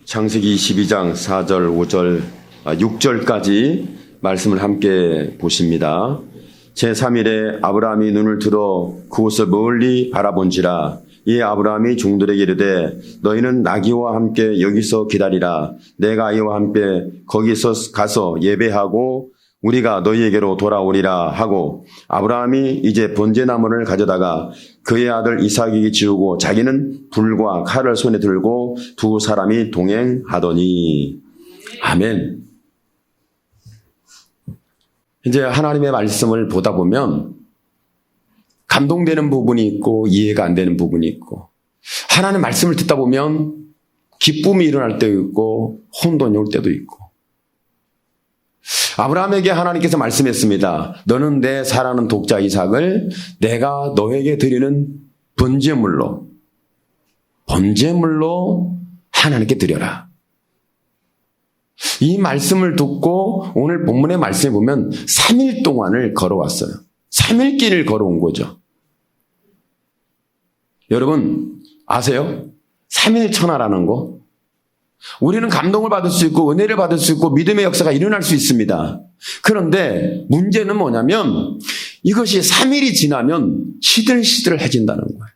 창세기 22장 4절, 5절, 6절까지 말씀을 함께 보십니다. 제3일에 아브라함이 눈을 들어 그곳을 멀리 바라본지라. 이에 아브라함이 종들에게 이르되 너희는 나귀와 함께 여기서 기다리라. 내가 이와 함께 거기서 가서 예배하고 우리가 너희에게로 돌아오리라 하고, 아브라함이 이제 번제나무를 가져다가 그의 아들 이삭에게 지우고 자기는 불과 칼을 손에 들고 두 사람이 동행하더니. 아멘. 이제 하나님의 말씀을 보다 보면 감동되는 부분이 있고 이해가 안 되는 부분이 있고, 하나님의 말씀을 듣다 보면 기쁨이 일어날 때도 있고 혼돈이 올 때도 있고. 아브라함에게 하나님께서 말씀했습니다. 너는 내 사랑하는 독자 이삭을 내가 너에게 드리는 번제물로 하나님께 드려라. 이 말씀을 듣고 오늘 본문의 말씀에 보면 3일 동안을 걸어왔어요. 3일 길을 걸어온 거죠. 여러분 아세요? 3일 천하라는 거? 우리는 감동을 받을 수 있고 은혜를 받을 수 있고 믿음의 역사가 일어날 수 있습니다. 그런데 문제는 뭐냐면 이것이 3일이 지나면 시들시들해진다는 거예요.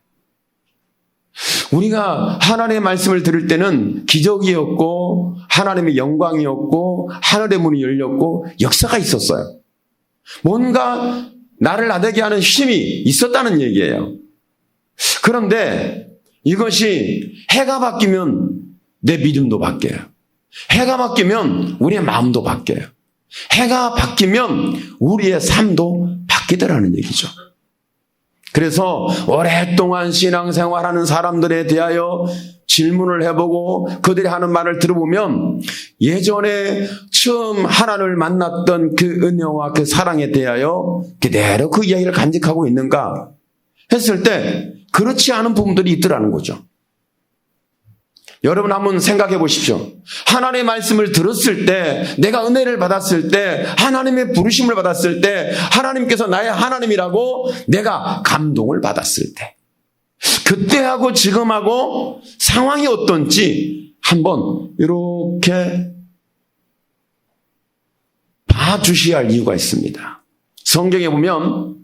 우리가 하나님의 말씀을 들을 때는 기적이었고 하나님의 영광이었고 하늘의 문이 열렸고 역사가 있었어요. 뭔가 나를 나대게 하는 힘이 있었다는 얘기예요. 그런데 이것이 해가 바뀌면 내 믿음도 바뀌어요. 해가 바뀌면 우리의 마음도 바뀌어요. 해가 바뀌면 우리의 삶도 바뀌더라는 얘기죠. 그래서 오랫동안 신앙생활하는 사람들에 대하여 질문을 해보고 그들이 하는 말을 들어보면 예전에 처음 하나님을 만났던 그 은혜와 그 사랑에 대하여 그대로 그 이야기를 간직하고 있는가 했을 때 그렇지 않은 부분들이 있더라는 거죠. 여러분 한번 생각해 보십시오. 하나님의 말씀을 들었을 때, 내가 은혜를 받았을 때, 하나님의 부르심을 받았을 때, 하나님께서 나의 하나님이라고 내가 감동을 받았을 때, 그때하고 지금하고 상황이 어떤지 한번 이렇게 봐주셔야 할 이유가 있습니다. 성경에 보면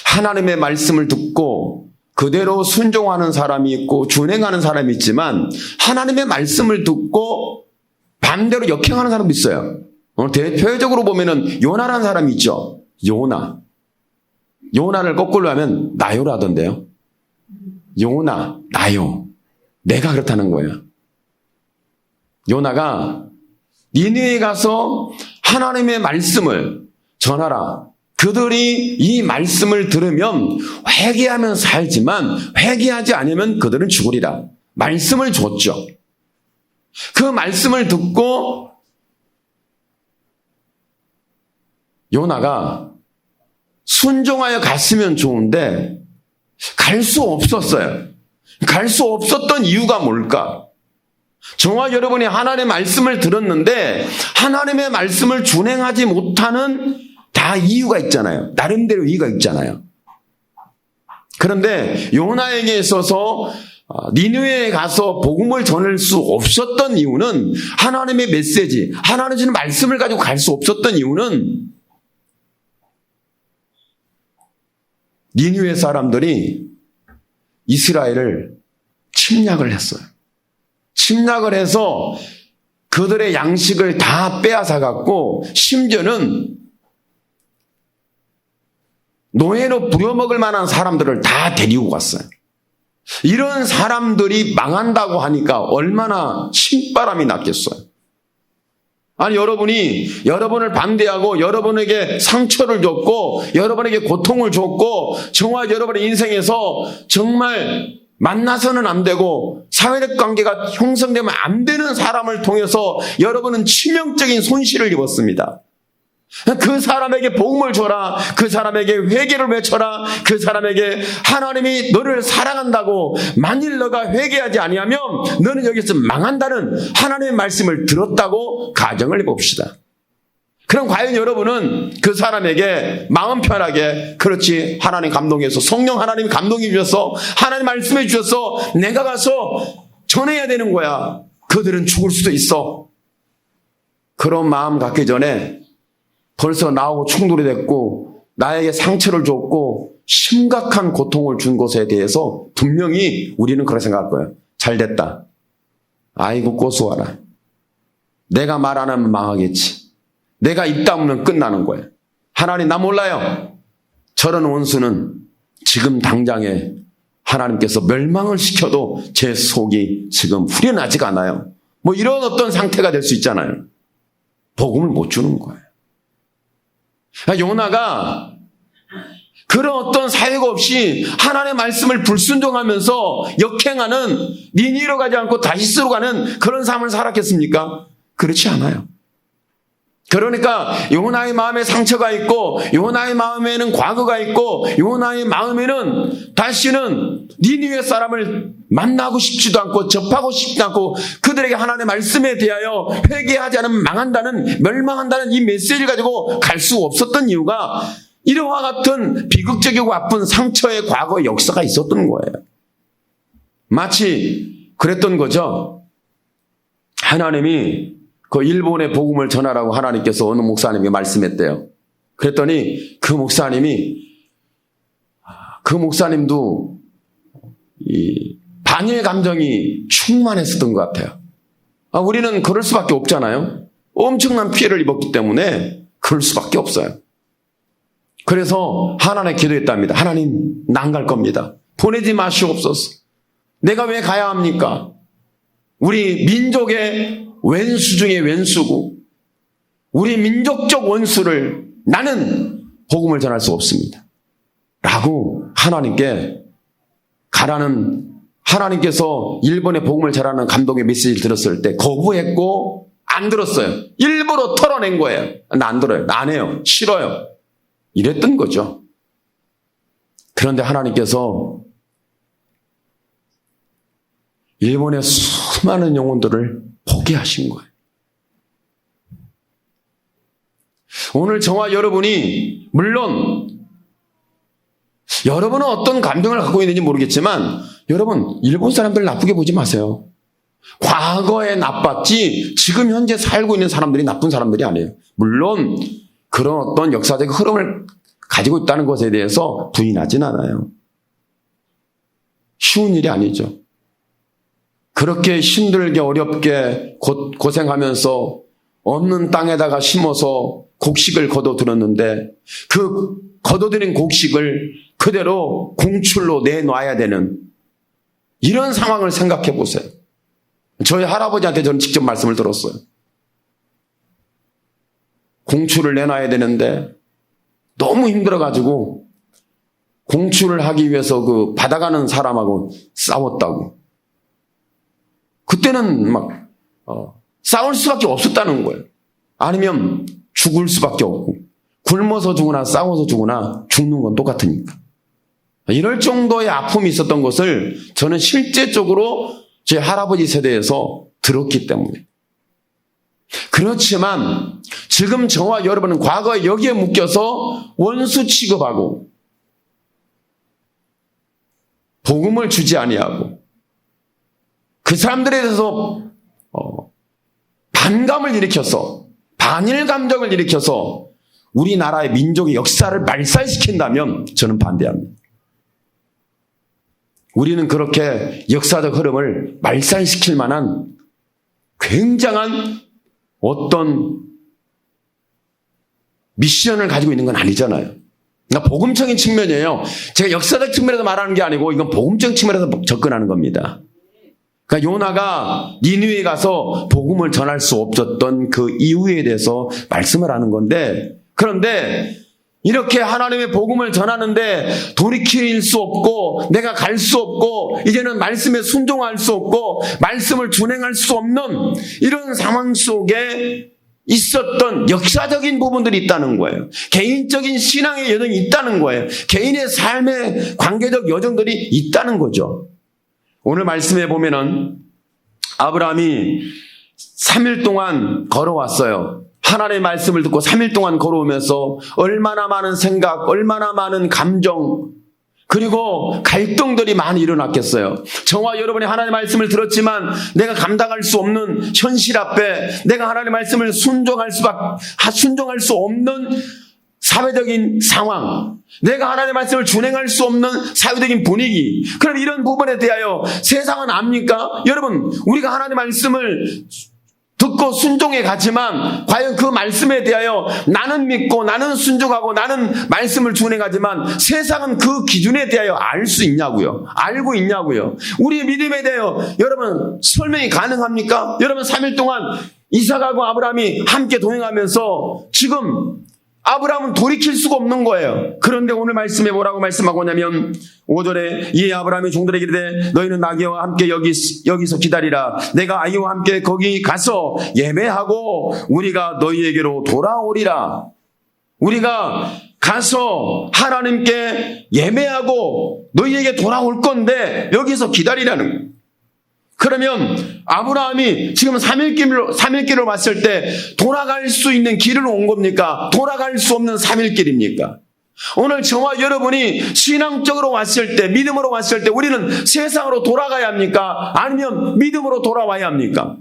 하나님의 말씀을 듣고 그대로 순종하는 사람이 있고 준행하는 사람이 있지만 하나님의 말씀을 듣고 반대로 역행하는 사람도 있어요. 대표적으로 보면은 요나라는 사람이 있죠. 요나를 거꾸로 하면 나요라던데요. 요나, 나요. 내가 그렇다는 거예요. 요나가 니느웨에 가서 하나님의 말씀을 전하라. 그들이 이 말씀을 들으면 회개하면 살지만 회개하지 않으면 그들은 죽으리라. 말씀을 줬죠. 그 말씀을 듣고 요나가 순종하여 갔으면 좋은데 갈 수 없었어요. 갈 수 없었던 이유가 뭘까? 저와 여러분이 하나님의 말씀을 들었는데 하나님의 말씀을 준행하지 못하는 다 이유가 있잖아요. 나름대로 이유가 있잖아요. 그런데 요나에게 있어서 니느웨에 가서 복음을 전할 수 없었던 이유는 하나님의 메시지, 하나님 주는 말씀을 가지고 갈 수 없었던 이유는 니느웨 사람들이 이스라엘을 침략을 했어요. 침략을 해서 그들의 양식을 다 빼앗아 갖고 심지어는 노예로 부려먹을 만한 사람들을 다 데리고 갔어요. 이런 사람들이 망한다고 하니까 얼마나 신바람이 났겠어요. 아니 여러분이 여러분을 반대하고 여러분에게 상처를 줬고 여러분에게 고통을 줬고 정말 여러분의 인생에서 정말 만나서는 안 되고 사회적 관계가 형성되면 안 되는 사람을 통해서 여러분은 치명적인 손실을 입었습니다. 그 사람에게 복음을 줘라. 그 사람에게 회개를 외쳐라. 그 사람에게 하나님이 너를 사랑한다고 만일 너가 회개하지 아니하면 너는 여기서 망한다는 하나님의 말씀을 들었다고 가정을 해봅시다. 그럼 과연 여러분은 그 사람에게 마음 편하게 그렇지 하나님 감동해서 성령 하나님이 감동해 주셔서 하나님 말씀해 주셔서 내가 가서 전해야 되는 거야. 그들은 죽을 수도 있어. 그런 마음 갖기 전에 벌써 나하고 충돌이 됐고 나에게 상처를 줬고 심각한 고통을 준 것에 대해서 분명히 우리는 그렇게 생각할 거예요. 잘 됐다. 아이고 고소하라. 내가 말 안 하면 망하겠지. 내가 입 다물면 끝나는 거예요. 하나님 나 몰라요. 저런 원수는 지금 당장에 하나님께서 멸망을 시켜도 제 속이 지금 후련하지가 않아요. 뭐 이런 어떤 상태가 될 수 있잖아요. 복음을 못 주는 거예요. 요나가 그런 어떤 사유가 없이 하나님의 말씀을 불순종하면서 역행하는 니니로 가지 않고 다시스로 가는 그런 삶을 살았겠습니까? 그렇지 않아요. 그러니까 요나의 마음에 상처가 있고 요나의 마음에는 과거가 있고 요나의 마음에는 다시는 니니웨 사람을 만나고 싶지도 않고 접하고 싶지도 않고 그들에게 하나님의 말씀에 대하여 회개하지 않으면 망한다는 멸망한다는 이 메시지를 가지고 갈 수 없었던 이유가 이러한 같은 비극적이고 아픈 상처의 과거의 역사가 있었던 거예요. 마치 그랬던 거죠. 하나님이 그 일본의 복음을 전하라고 하나님께서 어느 목사님이 말씀했대요. 그랬더니 그 목사님도 이 반일 감정이 충만했었던 것 같아요. 우리는 그럴 수밖에 없잖아요. 엄청난 피해를 입었기 때문에 그럴 수밖에 없어요. 그래서 하나님께 기도했답니다. 하나님, 난 갈 겁니다. 보내지 마시옵소서. 내가 왜 가야 합니까? 우리 민족의 왼수 중에 왼수고 우리 민족적 원수를 나는 복음을 전할 수 없습니다. 라고 하나님께 가라는 하나님께서 일본의 복음을 전하는 감동의 메시지를 들었을 때 거부했고 안 들었어요. 일부러 털어낸 거예요. 나 안 들어요. 나 안 해요. 싫어요. 이랬던 거죠. 그런데 하나님께서 일본의 수많은 영혼들을 포기하신 거예요. 오늘 저와 여러분이 물론 여러분은 어떤 감정을 갖고 있는지 모르겠지만 여러분 일본 사람들 나쁘게 보지 마세요. 과거에 나빴지 지금 현재 살고 있는 사람들이 나쁜 사람들이 아니에요. 물론 그런 어떤 역사적 흐름을 가지고 있다는 것에 대해서 부인하진 않아요. 쉬운 일이 아니죠. 그렇게 힘들게 어렵게 고생하면서 없는 땅에다가 심어서 곡식을 거둬들었는데 그 거둬들인 곡식을 그대로 공출로 내놔야 되는 이런 상황을 생각해 보세요. 저희 할아버지한테 저는 직접 말씀을 들었어요. 공출을 내놔야 되는데 너무 힘들어가지고 공출을 하기 위해서 그 받아가는 사람하고 싸웠다고. 그때는 막 싸울 수밖에 없었다는 거예요. 아니면 죽을 수밖에 없고 굶어서 죽으나 싸워서 죽으나 죽는 건 똑같으니까. 이럴 정도의 아픔이 있었던 것을 저는 실제적으로 제 할아버지 세대에서 들었기 때문에. 그렇지만 지금 저와 여러분은 과거에 여기에 묶여서 원수 취급하고 복음을 주지 아니하고 그 사람들에 대해서 반감을 일으켜서 반일 감정을 일으켜서 우리나라의 민족의 역사를 말살시킨다면 저는 반대합니다. 우리는 그렇게 역사적 흐름을 말살시킬 만한 굉장한 어떤 미션을 가지고 있는 건 아니잖아요. 그러니까 복음적인 측면이에요. 제가 역사적 측면에서 말하는 게 아니고 이건 복음적 측면에서 접근하는 겁니다. 그러니까 요나가 니느웨에 가서 복음을 전할 수 없었던 그 이유에 대해서 말씀을 하는 건데, 그런데 이렇게 하나님의 복음을 전하는데 돌이킬 수 없고 내가 갈 수 없고 이제는 말씀에 순종할 수 없고 말씀을 준행할 수 없는 이런 상황 속에 있었던 역사적인 부분들이 있다는 거예요. 개인적인 신앙의 여정이 있다는 거예요. 개인의 삶의 관계적 여정들이 있다는 거죠. 오늘 말씀에 보면은 아브라함이 3일 동안 걸어왔어요. 하나님의 말씀을 듣고 3일 동안 걸어오면서 얼마나 많은 생각, 얼마나 많은 감정, 그리고 갈등들이 많이 일어났겠어요. 저와 여러분이 하나님의 말씀을 들었지만 내가 감당할 수 없는 현실 앞에 내가 하나님의 말씀을 순종할 수 없는 사회적인 상황, 내가 하나님의 말씀을 준행할 수 없는 사회적인 분위기, 그럼 이런 부분에 대하여 세상은 압니까? 여러분, 우리가 하나님의 말씀을 듣고 순종해 가지만 과연 그 말씀에 대하여 나는 믿고 나는 순종하고 나는 말씀을 준행하지만 세상은 그 기준에 대하여 알 수 있냐고요? 알고 있냐고요? 우리의 믿음에 대하여 여러분 설명이 가능합니까? 여러분 3일 동안 이삭하고 아브라함이 함께 동행하면서 지금 아브라함은 돌이킬 수가 없는 거예요. 그런데 오늘 말씀에 뭐라고 말씀하고 있냐면 5절에 이에 아브라함이 종들에게 이르되 너희는 나귀와 함께 여기서 기다리라. 내가 아이와 함께 거기 가서 예배하고 우리가 너희에게로 돌아오리라. 우리가 가서 하나님께 예배하고 너희에게 돌아올 건데 여기서 기다리라는 거예요. 그러면 아브라함이 지금 3일길로 왔을 때 돌아갈 수 있는 길을 온 겁니까? 돌아갈 수 없는 3일길입니까? 오늘 저와 여러분이 신앙적으로 왔을 때, 믿음으로 왔을 때 우리는 세상으로 돌아가야 합니까? 아니면 믿음으로 돌아와야 합니까?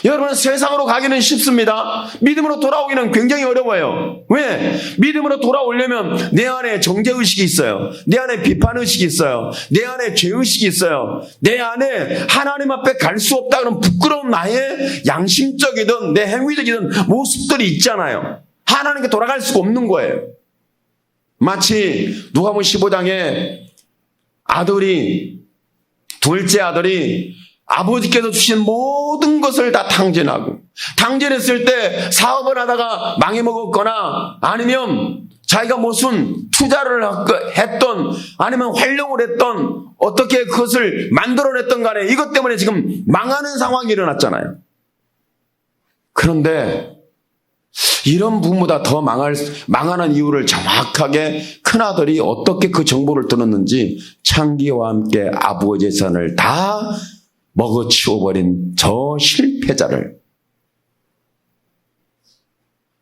여러분 세상으로 가기는 쉽습니다. 믿음으로 돌아오기는 굉장히 어려워요. 왜? 믿음으로 돌아오려면 내 안에 정죄의식이 있어요. 내 안에 비판의식이 있어요. 내 안에 죄의식이 있어요. 내 안에 하나님 앞에 갈 수 없다 그런 부끄러운 나의 양심적이든 내 행위적이든 모습들이 있잖아요. 하나님께 돌아갈 수가 없는 거예요. 마치 누가복음 15장에 둘째 아들이 아버지께서 주신 모든 것을 다 탕진하고 탕진했을 때 사업을 하다가 망해먹었거나 아니면 자기가 무슨 투자를 했던 아니면 활용을 했던 어떻게 그것을 만들어냈던 간에 이것 때문에 지금 망하는 상황이 일어났잖아요. 그런데 이런 부분보다 더 망하는 이유를 정확하게 큰아들이 어떻게 그 정보를 들었는지 창기와 함께 아버지의 재산을 다 먹어치워버린 저 실패자를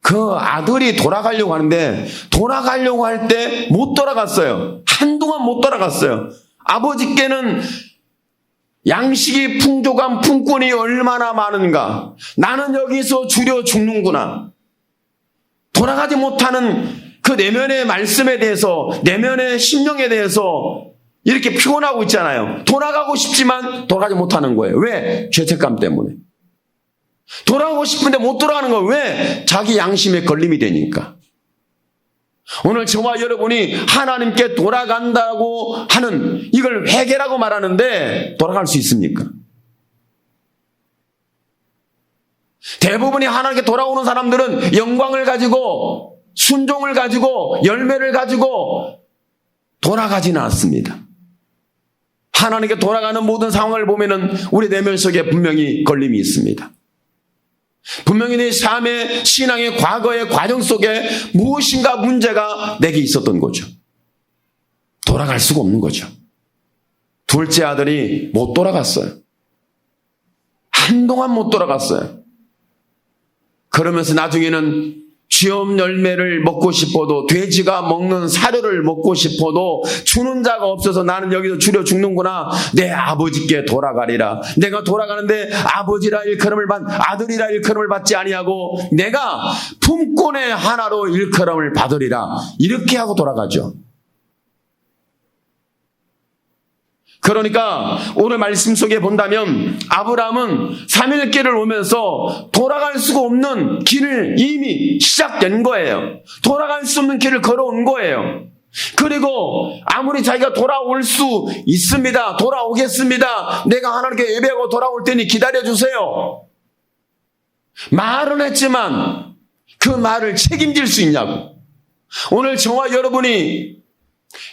그 아들이 돌아가려고 하는데 돌아가려고 할 때 못 돌아갔어요. 한동안 못 돌아갔어요. 아버지께는 양식이 풍족한 품꾼이 얼마나 많은가. 나는 여기서 주려 죽는구나. 돌아가지 못하는 그 내면의 말씀에 대해서 내면의 심령에 대해서 이렇게 피곤하고 있잖아요. 돌아가고 싶지만 돌아가지 못하는 거예요. 왜? 죄책감 때문에. 돌아가고 싶은데 못 돌아가는 거예요. 왜? 자기 양심에 걸림이 되니까. 오늘 저와 여러분이 하나님께 돌아간다고 하는 이걸 회개라고 말하는데 돌아갈 수 있습니까? 대부분이 하나님께 돌아오는 사람들은 영광을 가지고 순종을 가지고 열매를 가지고 돌아가지는 않습니다. 하나님께 돌아가는 모든 상황을 보면은 우리 내면 속에 분명히 걸림이 있습니다. 분명히 내 삶의 신앙의 과거의 과정 속에 무엇인가 문제가 내게 있었던 거죠. 돌아갈 수가 없는 거죠. 둘째 아들이 못 돌아갔어요. 한동안 못 돌아갔어요. 그러면서 나중에는 쥐엄 열매를 먹고 싶어도 돼지가 먹는 사료를 먹고 싶어도 주는 자가 없어서 나는 여기서 주려 죽는구나. 내 아버지께 돌아가리라. 내가 돌아가는데 아버지라 아들이라 일컬음을 받지 아니하고 내가 품꾼의 하나로 일컬음을 받으리라. 이렇게 하고 돌아가죠. 그러니까 오늘 말씀 속에 본다면 아브라함은 3일길을 오면서 돌아갈 수가 없는 길을 이미 시작된 거예요. 돌아갈 수 없는 길을 걸어온 거예요. 그리고 아무리 자기가 돌아올 수 있습니다. 돌아오겠습니다. 내가 하나님께 예배하고 돌아올 테니 기다려주세요. 말은 했지만 그 말을 책임질 수 있냐고. 오늘 저와 여러분이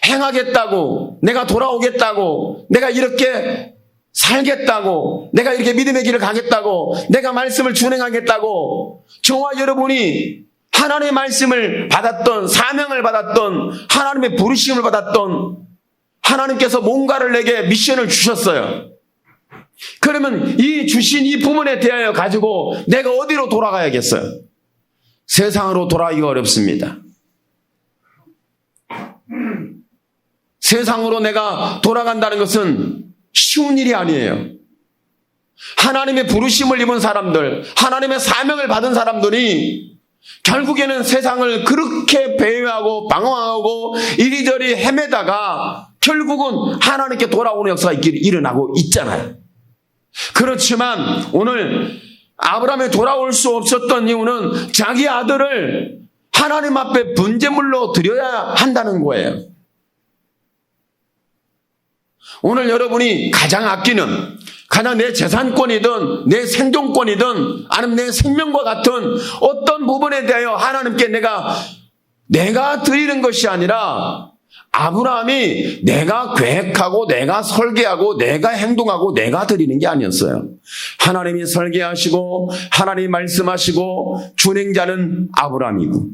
행하겠다고, 내가 돌아오겠다고, 내가 이렇게 살겠다고, 내가 이렇게 믿음의 길을 가겠다고, 내가 말씀을 준행하겠다고, 저와 여러분이 하나님의 말씀을 받았던, 사명을 받았던, 하나님의 부르심을 받았던, 하나님께서 뭔가를 내게 미션을 주셨어요. 그러면 이 주신 이 부분에 대하여 가지고 내가 어디로 돌아가야겠어요? 세상으로 돌아가기가 어렵습니다. 세상으로 내가 돌아간다는 것은 쉬운 일이 아니에요. 하나님의 부르심을 입은 사람들, 하나님의 사명을 받은 사람들이 결국에는 세상을 그렇게 배회하고 방황하고 이리저리 헤매다가 결국은 하나님께 돌아오는 역사가 일어나고 있잖아요. 그렇지만 오늘 아브라함이 돌아올 수 없었던 이유는 자기 아들을 하나님 앞에 번제물로 드려야 한다는 거예요. 오늘 여러분이 가장 아끼는, 가장 내 재산권이든 내 생존권이든 아니면 내 생명과 같은 어떤 부분에 대하여 하나님께 내가 드리는 것이 아니라 아브라함이 내가 계획하고 내가 설계하고 내가 행동하고 내가 드리는 게 아니었어요. 하나님이 설계하시고 하나님이 말씀하시고 준행자는 아브라함이고,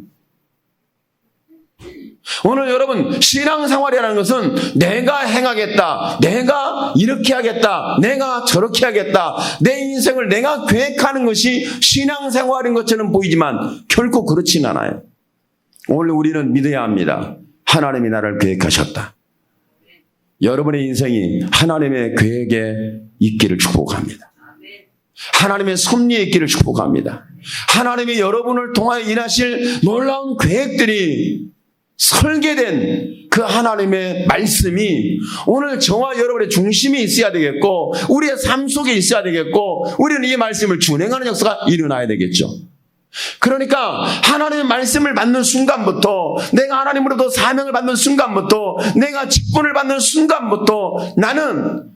오늘 여러분 신앙생활이라는 것은 내가 행하겠다, 내가 이렇게 하겠다, 내가 저렇게 하겠다, 내 인생을 내가 계획하는 것이 신앙생활인 것처럼 보이지만 결코 그렇진 않아요. 오늘 우리는 믿어야 합니다. 하나님이 나를 계획하셨다. 여러분의 인생이 하나님의 계획에 있기를 축복합니다. 하나님의 섭리에 있기를 축복합니다. 하나님이 여러분을 통하여 일하실 놀라운 계획들이 설계된 그 하나님의 말씀이 오늘 저와 여러분의 중심이 있어야 되겠고 우리의 삶 속에 있어야 되겠고 우리는 이 말씀을 준행하는 역사가 일어나야 되겠죠. 그러니까 하나님의 말씀을 받는 순간부터, 내가 하나님으로부터 사명을 받는 순간부터, 내가 직분을 받는 순간부터 나는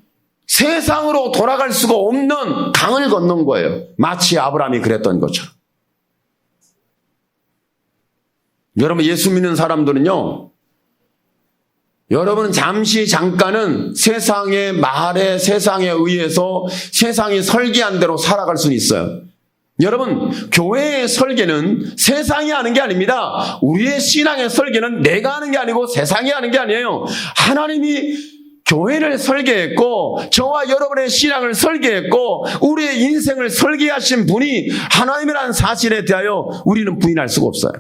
세상으로 돌아갈 수가 없는 강을 건넌 거예요. 마치 아브라함이 그랬던 것처럼. 여러분, 예수 믿는 사람들은요, 여러분 잠깐은 세상의 말에, 세상에 의해서 세상이 설계한 대로 살아갈 수는 있어요. 여러분, 교회의 설계는 세상이 하는 게 아닙니다. 우리의 신앙의 설계는 내가 하는 게 아니고 세상이 하는 게 아니에요. 하나님이 교회를 설계했고 저와 여러분의 신앙을 설계했고 우리의 인생을 설계하신 분이 하나님이라는 사실에 대하여 우리는 부인할 수가 없어요.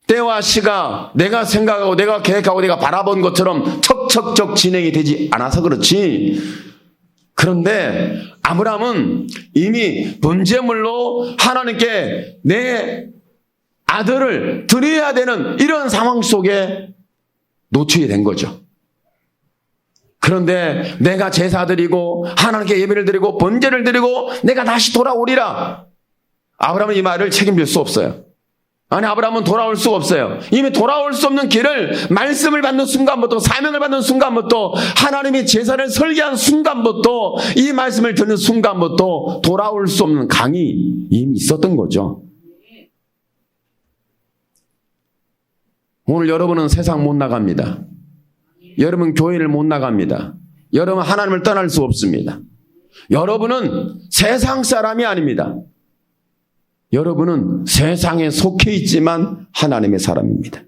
때와 시가 내가 생각하고 내가 계획하고 내가 바라본 것처럼 척척척 진행이 되지 않아서 그렇지. 그런데 아브라함은 이미 번제물로 하나님께 내 아들을 드려야 되는 이런 상황 속에 노출이 된 거죠. 그런데 내가 제사 드리고 하나님께 예배를 드리고 번제를 드리고 내가 다시 돌아오리라. 아브라함은 이 말을 책임질 수 없어요. 아니, 아브라함은 돌아올 수가 없어요. 이미 돌아올 수 없는 길을 말씀을 받는 순간부터, 사명을 받는 순간부터, 하나님이 제사를 설계한 순간부터, 이 말씀을 듣는 순간부터 돌아올 수 없는 강이 이미 있었던 거죠. 오늘 여러분은 세상 못 나갑니다. 여러분 교회를 못 나갑니다. 여러분 하나님을 떠날 수 없습니다. 여러분은 세상 사람이 아닙니다. 여러분은 세상에 속해 있지만 하나님의 사람입니다.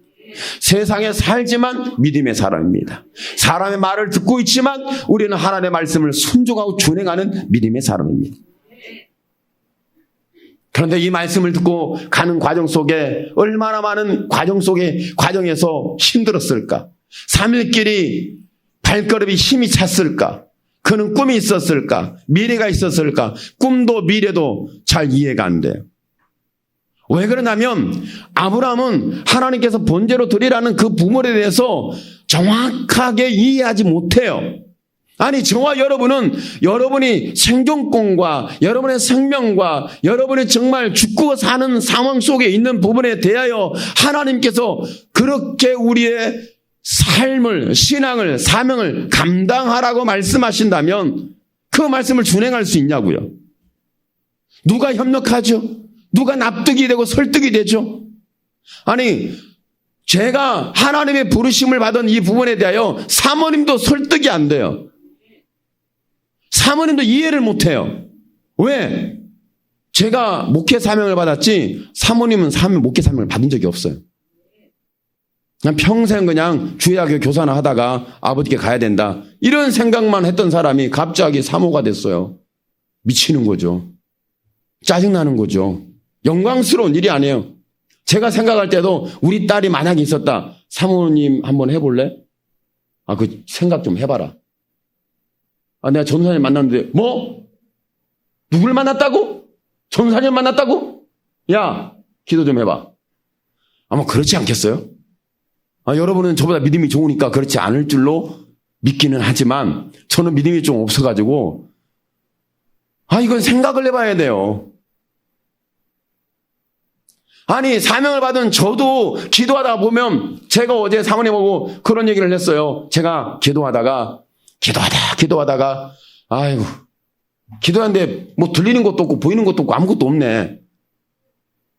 세상에 살지만 믿음의 사람입니다. 사람의 말을 듣고 있지만 우리는 하나님의 말씀을 순종하고 준행하는 믿음의 사람입니다. 그런데 이 말씀을 듣고 가는 과정 속에 얼마나 많은 과정에서 힘들었을까? 3일길이 발걸음이 힘이 찼을까? 그는 꿈이 있었을까? 미래가 있었을까? 꿈도 미래도 잘 이해가 안 돼요. 왜 그러냐면 아브라함은 하나님께서 번제로 드리라는 그 부분에 대해서 정확하게 이해하지 못해요. 아니, 저와 여러분은 여러분이 생존권과 여러분의 생명과 여러분이 정말 죽고 사는 상황 속에 있는 부분에 대하여 하나님께서 그렇게 우리의 삶을, 신앙을, 사명을 감당하라고 말씀하신다면 그 말씀을 준행할 수 있냐고요. 누가 협력하죠? 누가 납득이 되고 설득이 되죠? 아니, 제가 하나님의 부르심을 받은 이 부분에 대하여 사모님도 설득이 안 돼요. 사모님도 이해를 못해요. 왜? 제가 목회 사명을 받았지 사모님은 목회 사명을 받은 적이 없어요. 난 평생 그냥 주일학교 교사나 하다가 아버지께 가야 된다. 이런 생각만 했던 사람이 갑자기 사모가 됐어요. 미치는 거죠. 짜증나는 거죠. 영광스러운 일이 아니에요. 제가 생각할 때도 우리 딸이 만약에 있었다. 사모님 한번 해볼래? 그 생각 좀 해봐라. 내가 전사님 만났는데 뭐? 누굴 만났다고? 전사님 만났다고? 야, 기도 좀 해봐. 아마 그렇지 않겠어요? 여러분은 저보다 믿음이 좋으니까 그렇지 않을 줄로 믿기는 하지만 저는 믿음이 좀 없어가지고 이건 생각을 해봐야 돼요. 사명을 받은 저도 기도하다 보면 제가 어제 사모님하고 그런 얘기를 했어요. 제가 기도하다가 아이고 기도하는데 뭐 들리는 것도 없고 보이는 것도 없고 아무것도 없네.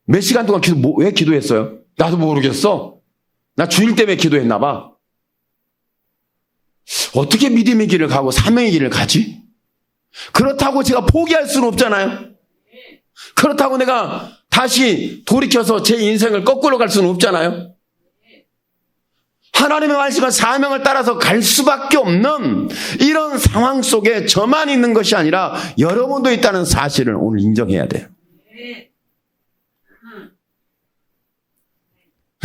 몇 시간 동안 왜 기도했어요? 나도 모르겠어. 나 주일 때문에 기도했나 봐. 어떻게 믿음의 길을 가고 사명의 길을 가지? 그렇다고 제가 포기할 수는 없잖아요. 그렇다고 내가 다시 돌이켜서 제 인생을 거꾸로 갈 수는 없잖아요. 하나님의 말씀과 사명을 따라서 갈 수밖에 없는 이런 상황 속에 저만 있는 것이 아니라 여러분도 있다는 사실을 오늘 인정해야 돼요.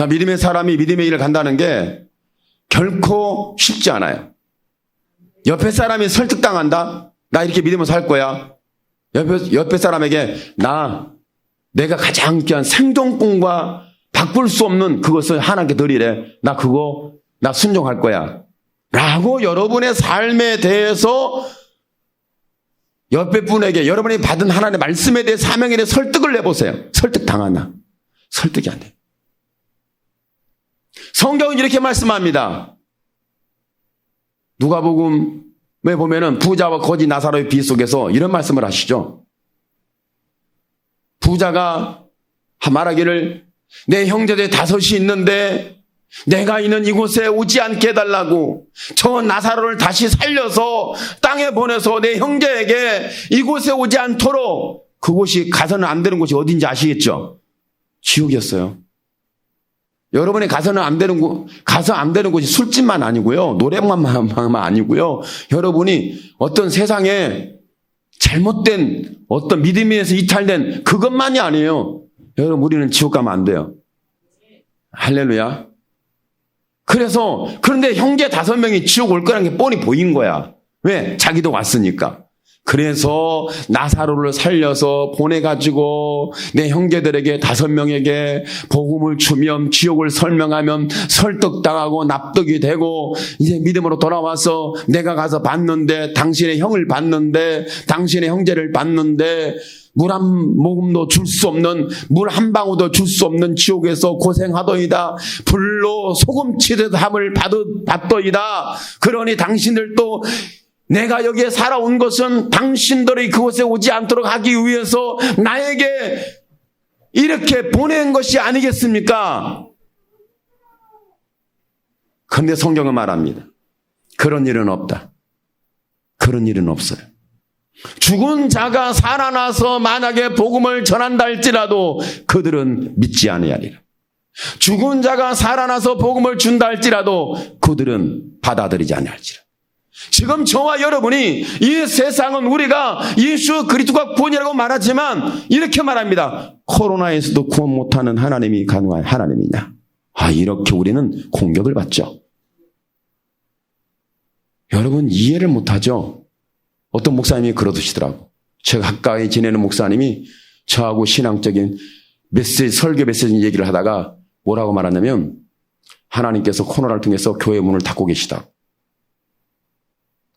믿음의 사람이 믿음의 길을 간다는 게 결코 쉽지 않아요. 옆에 사람이 설득당한다? 나 이렇게 믿으면 살 거야. 옆에 사람에게 내가 가장 귀한 생존권과 바꿀 수 없는 그것을 하나님께 드리래. 나 순종할 거야. 라고 여러분의 삶에 대해서 옆에 분에게 여러분이 받은 하나님의 말씀에 대해 사명에 대해 설득을 내보세요. 설득당하나? 설득이 안 돼. 성경은 이렇게 말씀합니다. 누가복음에 보면은 부자와 거지 나사로의 비 속에서 이런 말씀을 하시죠. 부자가 말하기를 내 형제들 5이 있는데 내가 있는 이곳에 오지 않게 해달라고 저 나사로를 다시 살려서 땅에 보내서 내 형제에게 이곳에 오지 않도록 그곳이 가서는 안 되는 곳이 어딘지 아시겠죠? 지옥이었어요. 여러분이 가서 안 되는 곳이 술집만 아니고요. 노래방만 아니고요. 여러분이 어떤 세상에 잘못된 어떤 믿음에서 이탈된 그것만이 아니에요. 여러분 우리는 지옥 가면 안 돼요. 할렐루야. 그런데 형제 5명이 지옥 올 거라는 게 뻔히 보인 거야. 왜? 자기도 왔으니까. 그래서 나사로를 살려서 보내가지고 내 형제들에게 5명에게 복음을 주면 지옥을 설명하면 설득당하고 납득이 되고 이제 믿음으로 돌아와서 내가 가서 봤는데 당신의 형을 봤는데 당신의 형제를 봤는데 물 한 모금도 줄 수 없는 물 한 방울도 줄 수 없는 지옥에서 고생하더이다. 불로 소금치듯 함을 받더이다. 그러니 당신들도 내가 여기에 살아온 것은 당신들이 그곳에 오지 않도록 하기 위해서 나에게 이렇게 보낸 것이 아니겠습니까? 그런데 성경은 말합니다. 그런 일은 없다. 그런 일은 없어요. 죽은 자가 살아나서 만약에 복음을 전한다 할지라도 그들은 믿지 아니하리라. 죽은 자가 살아나서 복음을 준다 할지라도 그들은 받아들이지 아니할지라. 지금 저와 여러분이 이 세상은 우리가 예수 그리스도가 구원이라고 말하지만 이렇게 말합니다. 코로나에서도 구원 못하는 하나님이 가능한 하나님이냐? 이렇게 우리는 공격을 받죠. 여러분 이해를 못하죠? 어떤 목사님이 그러시더라고. 제가 가까이 지내는 목사님이 저하고 신앙적인 설교 메시지 얘기를 하다가 뭐라고 말하냐면 하나님께서 코로나를 통해서 교회 문을 닫고 계시다.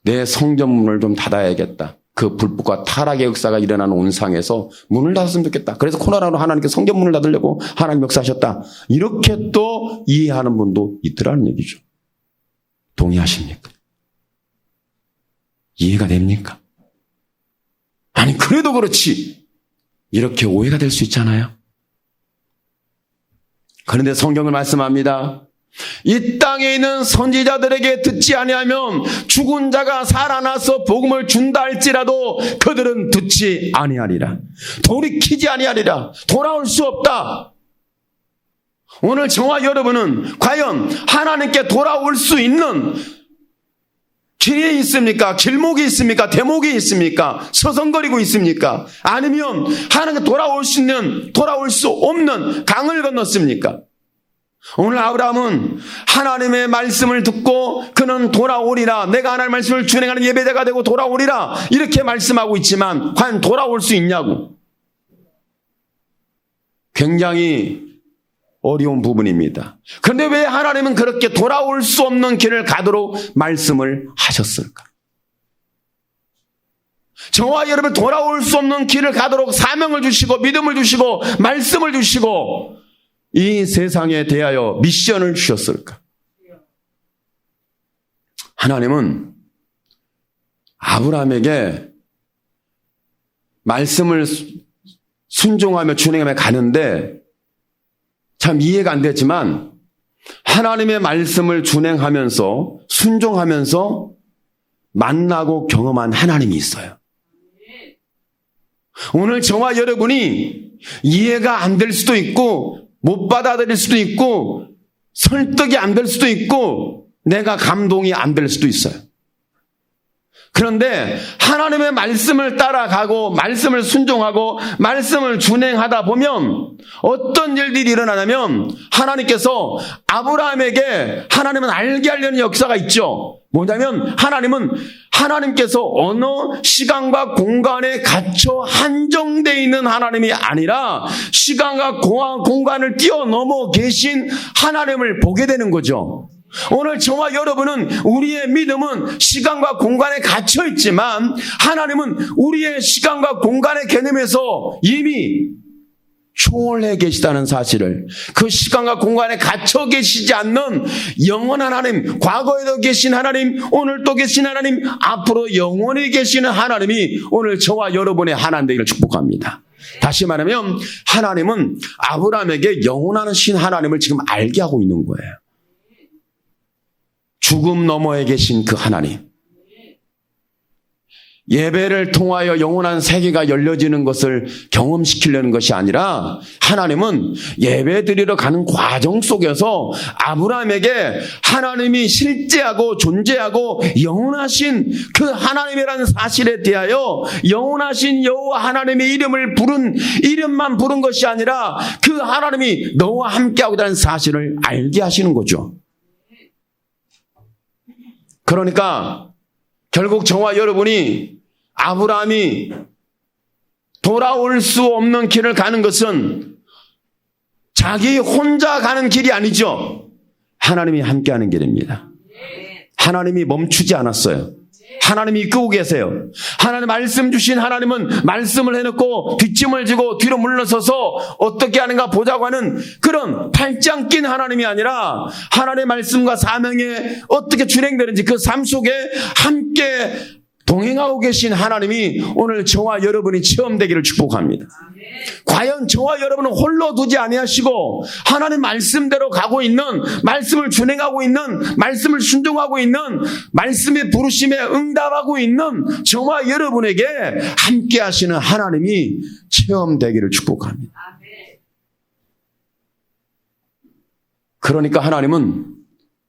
내 성전문을 좀 닫아야겠다. 그 불법과 타락의 역사가 일어나는 온상에서 문을 닫았으면 좋겠다. 그래서 코로나로 하나님께서 성전문을 닫으려고 하나님 역사하셨다. 이렇게 또 이해하는 분도 있더라는 얘기죠. 동의하십니까? 이해가 됩니까? 아니 그래도 그렇지. 이렇게 오해가 될 수 있잖아요. 그런데 성경을 말씀합니다. 이 땅에 있는 선지자들에게 듣지 아니하면 죽은 자가 살아나서 복음을 준다 할지라도 그들은 듣지 아니하리라. 돌이키지 아니하리라. 돌아올 수 없다. 오늘 저와 여러분은 과연 하나님께 돌아올 수 있는 길이 있습니까? 길목이 있습니까? 대목이 있습니까? 서성거리고 있습니까? 아니면 하나님께 돌아올 수 없는 강을 건넜습니까? 오늘 아브라함은 하나님의 말씀을 듣고 그는 돌아오리라, 내가 하나님의 말씀을 준행하는 예배자가 되고 돌아오리라 이렇게 말씀하고 있지만 과연 돌아올 수 있냐고. 굉장히 어려운 부분입니다. 그런데 왜 하나님은 그렇게 돌아올 수 없는 길을 가도록 말씀을 하셨을까? 저와 여러분 돌아올 수 없는 길을 가도록 사명을 주시고 믿음을 주시고 말씀을 주시고 이 세상에 대하여 미션을 주셨을까? 하나님은 아브라함에게 말씀을 순종하며 준행하며 가는데 참 이해가 안 되지만 하나님의 말씀을 준행하면서 순종하면서 만나고 경험한 하나님이 있어요. 오늘 저와 여러분이 이해가 안 될 수도 있고 못 받아들일 수도 있고 설득이 안 될 수도 있고 내가 감동이 안 될 수도 있어요. 그런데 하나님의 말씀을 따라가고 말씀을 순종하고 말씀을 준행하다 보면 어떤 일들이 일어나냐면 하나님께서 아브라함에게 하나님은 알게 하려는 역사가 있죠. 뭐냐면 하나님께서 어느 시간과 공간에 갇혀 한정되어 있는 하나님이 아니라 시간과 공간을 뛰어넘어 계신 하나님을 보게 되는 거죠. 오늘 저와 여러분은 우리의 믿음은 시간과 공간에 갇혀 있지만 하나님은 우리의 시간과 공간의 개념에서 이미 초월해 계시다는 사실을, 그 시간과 공간에 갇혀 계시지 않는 영원한 하나님, 과거에도 계신 하나님, 오늘 또 계신 하나님, 앞으로 영원히 계시는 하나님이 오늘 저와 여러분의 하나님 되기를 축복합니다. 다시 말하면 하나님은 아브라함에게 영원하신 하나님을 지금 알게 하고 있는 거예요. 죽음 너머에 계신 그 하나님. 예배를 통하여 영원한 세계가 열려지는 것을 경험시키려는 것이 아니라 하나님은 예배 드리러 가는 과정 속에서 아브라함에게 하나님이 실제하고 존재하고 영원하신 그 하나님이라는 사실에 대하여 영원하신 여호와 하나님의 이름만 부른 것이 아니라 그 하나님이 너와 함께하고 있다는 사실을 알게 하시는 거죠. 그러니까 결국 저와 여러분이 아브라함이 돌아올 수 없는 길을 가는 것은 자기 혼자 가는 길이 아니죠. 하나님이 함께하는 길입니다. 하나님이 멈추지 않았어요. 하나님이 이끌고 계세요. 하나님 말씀 주신 하나님은 말씀을 해놓고 뒷짐을 지고 뒤로 물러서서 어떻게 하는가 보자고 하는 그런 팔짱 낀 하나님이 아니라 하나님의 말씀과 사명에 어떻게 준행되는지 그 삶 속에 함께 동행하고 계신 하나님이 오늘 저와 여러분이 체험되기를 축복합니다. 과연 저와 여러분은 홀로 두지 아니하시고 하나님 말씀대로 가고 있는, 말씀을 준행하고 있는, 말씀을 순종하고 있는, 말씀의 부르심에 응답하고 있는 저와 여러분에게 함께 하시는 하나님이 체험되기를 축복합니다. 그러니까 하나님은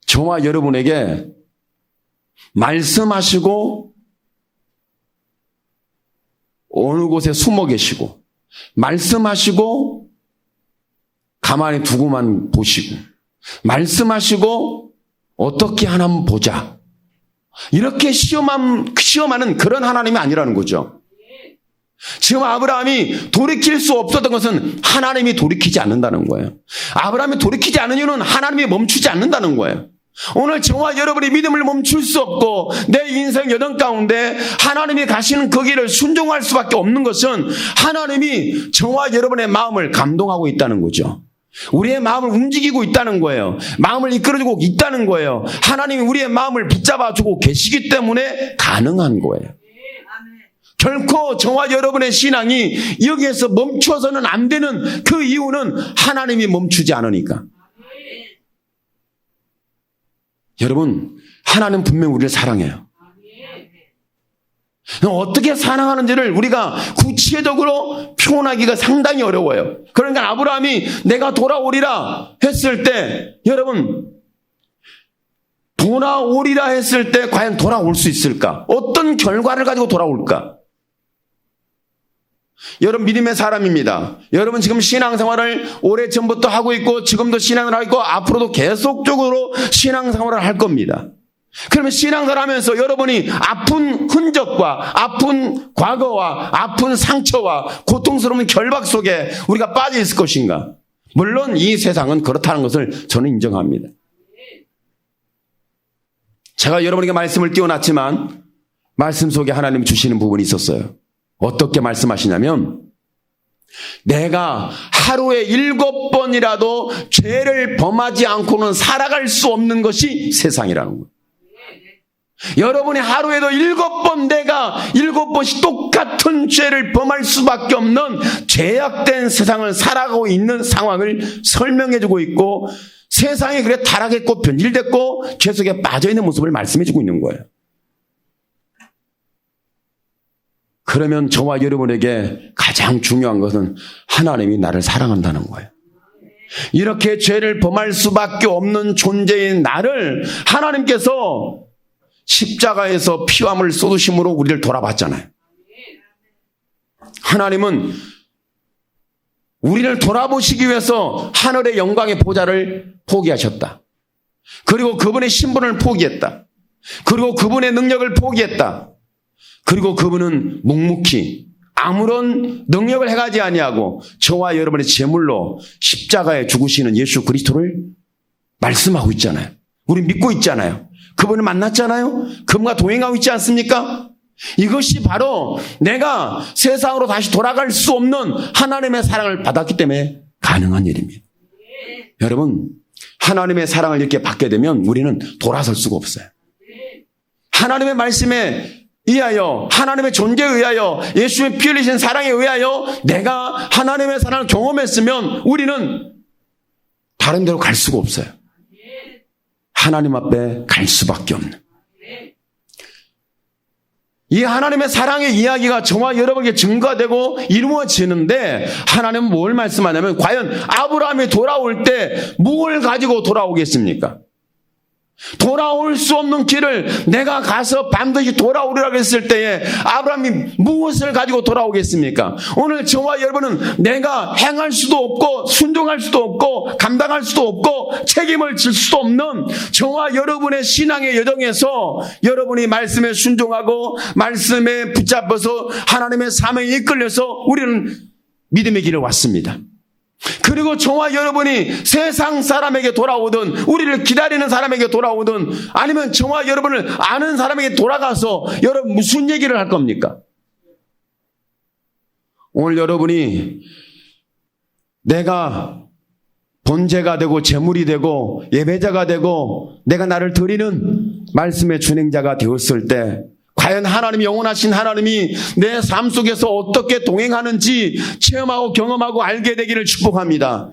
저와 여러분에게 말씀하시고 어느 곳에 숨어 계시고 말씀하시고 가만히 두고만 보시고 말씀하시고 어떻게 하나 한번 보자 이렇게 시험하는 그런 하나님이 아니라는 거죠. 지금 아브라함이 돌이킬 수 없었던 것은 하나님이 돌이키지 않는다는 거예요. 아브라함이 돌이키지 않는 이유는 하나님이 멈추지 않는다는 거예요. 오늘 저와 여러분의 믿음을 멈출 수 없고 내 인생 여정 가운데 하나님이 가시는 그 길을 순종할 수밖에 없는 것은 하나님이 저와 여러분의 마음을 감동하고 있다는 거죠. 우리의 마음을 움직이고 있다는 거예요. 마음을 이끌어주고 있다는 거예요. 하나님이 우리의 마음을 붙잡아주고 계시기 때문에 가능한 거예요. 결코 저와 여러분의 신앙이 여기에서 멈춰서는 안 되는 그 이유는 하나님이 멈추지 않으니까. 여러분, 하나님 분명 우리를 사랑해요. 어떻게 사랑하는지를 우리가 구체적으로 표현하기가 상당히 어려워요. 그러니까 아브라함이 내가 돌아오리라 했을 때, 여러분, 돌아오리라 했을 때 과연 돌아올 수 있을까? 어떤 결과를 가지고 돌아올까? 여러분, 믿음의 사람입니다. 여러분 지금 신앙생활을 오래전부터 하고 있고 지금도 신앙을 하고 있고 앞으로도 계속적으로 신앙생활을 할 겁니다. 그러면 신앙생활을 하면서 여러분이 아픈 흔적과 아픈 과거와 아픈 상처와 고통스러운 결박 속에 우리가 빠져 있을 것인가? 물론 이 세상은 그렇다는 것을 저는 인정합니다. 제가 여러분에게 말씀을 띄워놨지만 말씀 속에 하나님이 주시는 부분이 있었어요. 어떻게 말씀하시냐면, 내가 하루에 7번이라도 죄를 범하지 않고는 살아갈 수 없는 것이 세상이라는 거예요. 여러분이 하루에도 7번, 내가 7번씩 똑같은 죄를 범할 수밖에 없는 죄악된 세상을 살아가고 있는 상황을 설명해주고 있고, 세상이 그래 타락했고 변질됐고 죄속에 빠져있는 모습을 말씀해주고 있는 거예요. 그러면 저와 여러분에게 가장 중요한 것은 하나님이 나를 사랑한다는 거예요. 이렇게 죄를 범할 수밖에 없는 존재인 나를 하나님께서 십자가에서 피와 물을 쏟으심으로 우리를 돌아봤잖아요. 하나님은 우리를 돌아보시기 위해서 하늘의 영광의 보좌를 포기하셨다. 그리고 그분의 신분을 포기했다. 그리고 그분의 능력을 포기했다. 그리고 그분은 묵묵히 아무런 능력을 행하지 아니하고 저와 여러분의 제물로 십자가에 죽으시는 예수 그리스도를 말씀하고 있잖아요. 우리 믿고 있잖아요. 그분을 만났잖아요. 그분과 동행하고 있지 않습니까? 이것이 바로 내가 세상으로 다시 돌아갈 수 없는 하나님의 사랑을 받았기 때문에 가능한 일입니다. 여러분, 하나님의 사랑을 이렇게 받게 되면 우리는 돌아설 수가 없어요. 하나님의 말씀에 의하여, 하나님의 존재에 의하여, 예수의 피 흘리신 사랑에 의하여 내가 하나님의 사랑을 경험했으면 우리는 다른 데로 갈 수가 없어요. 하나님 앞에 갈 수밖에 없는. 이 하나님의 사랑의 이야기가 저와 여러분에게 증거되고 이루어지는데, 하나님은 뭘 말씀하냐면, 과연 아브라함이 돌아올 때 뭘 가지고 돌아오겠습니까? 돌아올 수 없는 길을 내가 가서 반드시 돌아오리라고 했을 때에 아브라함이 무엇을 가지고 돌아오겠습니까? 오늘 저와 여러분은 내가 행할 수도 없고 순종할 수도 없고 감당할 수도 없고 책임을 질 수도 없는 저와 여러분의 신앙의 여정에서 여러분이 말씀에 순종하고 말씀에 붙잡아서 하나님의 사명에 이끌려서 우리는 믿음의 길을 왔습니다. 그리고 저와 여러분이 세상 사람에게 돌아오든 우리를 기다리는 사람에게 돌아오든 아니면 저와 여러분을 아는 사람에게 돌아가서 여러분 무슨 얘기를 할 겁니까? 오늘 여러분이 내가 번제가 되고 제물이 되고 예배자가 되고 내가 나를 드리는 말씀의 준행자가 되었을 때 과연 하나님이, 영원하신 하나님이 내 삶 속에서 어떻게 동행하는지 체험하고 경험하고 알게 되기를 축복합니다.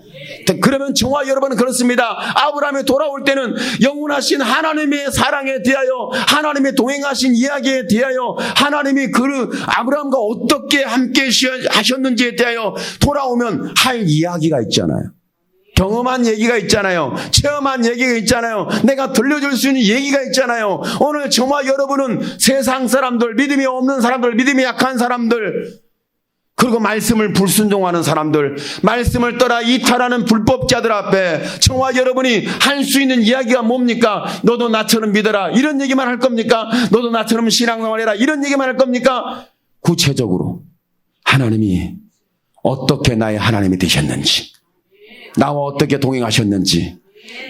그러면 저와 여러분은 그렇습니다. 아브라함이 돌아올 때는 영원하신 하나님의 사랑에 대하여, 하나님의 동행하신 이야기에 대하여, 하나님이 아브라함과 어떻게 함께 하셨는지에 대하여 돌아오면 할 이야기가 있잖아요. 경험한 얘기가 있잖아요. 체험한 얘기가 있잖아요. 내가 들려줄 수 있는 얘기가 있잖아요. 오늘 저와 여러분은 세상 사람들, 믿음이 없는 사람들, 믿음이 약한 사람들, 그리고 말씀을 불순종하는 사람들, 말씀을 떠나 이탈하는 불법자들 앞에 저와 여러분이 할 수 있는 이야기가 뭡니까? 너도 나처럼 믿어라, 이런 얘기만 할 겁니까? 너도 나처럼 신앙생활해라, 이런 얘기만 할 겁니까? 구체적으로 하나님이 어떻게 나의 하나님이 되셨는지, 나와 어떻게 동행하셨는지,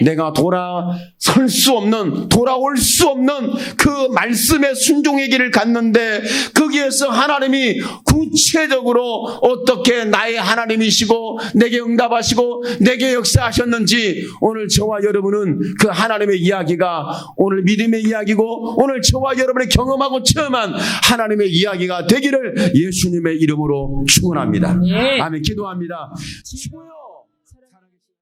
내가 돌아설 수 없는, 돌아올 수 없는 그 말씀의 순종의 길을 갔는데 거기에서 하나님이 구체적으로 어떻게 나의 하나님이시고 내게 응답하시고 내게 역사하셨는지, 오늘 저와 여러분은 그 하나님의 이야기가 오늘 믿음의 이야기고 오늘 저와 여러분이 경험하고 체험한 하나님의 이야기가 되기를 예수님의 이름으로 축원합니다. 아멘. 기도합니다. 주여.